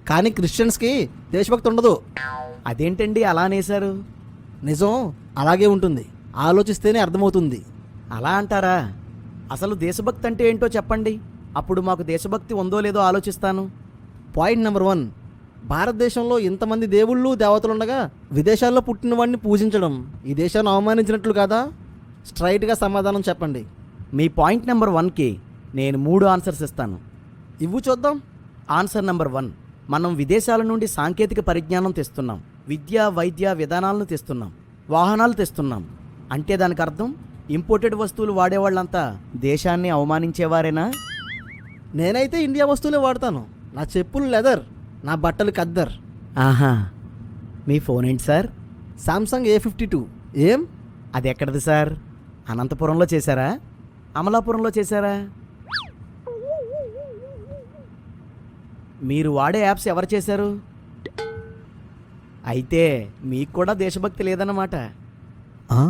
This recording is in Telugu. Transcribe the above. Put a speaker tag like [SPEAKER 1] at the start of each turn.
[SPEAKER 1] కానీ క్రిస్టియన్స్కి దేశభక్తి ఉండదు.
[SPEAKER 2] అదేంటండి అలా అనేశారు?
[SPEAKER 1] నిజం అలాగే ఉంటుంది, ఆలోచిస్తేనే అర్థమవుతుంది.
[SPEAKER 2] అలా అంటారా? అసలు దేశభక్తి అంటే ఏంటో చెప్పండి, అప్పుడు మాకు దేశభక్తి ఉందో లేదో ఆలోచిస్తాను.
[SPEAKER 1] పాయింట్ నెంబర్ 1, భారతదేశంలో ఇంతమంది దేవుళ్ళు దేవతలుండగా విదేశాల్లో పుట్టిన వాడిని పూజించడం ఈ దేశాన్ని అవమానించినట్లు కాదా? స్ట్రైట్గా సమాధానం చెప్పండి.
[SPEAKER 2] మీ పాయింట్ నెంబర్ 1కి నేను 3 ఆన్సర్స్ ఇస్తాను.
[SPEAKER 1] ఇవ్వు చూద్దాం.
[SPEAKER 2] ఆన్సర్ నెంబర్ 1, మనం విదేశాల నుండి సాంకేతిక పరిజ్ఞానం తెస్తున్నాం, విద్య వైద్య విధానాలను తెస్తున్నాం, వాహనాలు తెస్తున్నాం. అంటే దానికి అర్థం ఇంపోర్టెడ్ వస్తువులు వాడేవాళ్ళంతా దేశాన్ని అవమానించేవారేనా?
[SPEAKER 1] నేనైతే ఇండియా వస్తువులే వాడతాను. నా చెప్పులు లెదర్, నా బట్టలు ఖద్దర్.
[SPEAKER 2] ఆహా, మీ ఫోన్ ఏంటి సార్?
[SPEAKER 1] Samsung A52. ఏం?
[SPEAKER 2] అది ఎక్కడిది సార్? అనంతపురంలో చేశారా, అమలాపురంలో చేశారా? మీరు వాడే యాప్స్ ఎవరు చేశారు? అయితే మీకు కూడా దేశభక్తి లేదన్నమాట.
[SPEAKER 1] ఆ?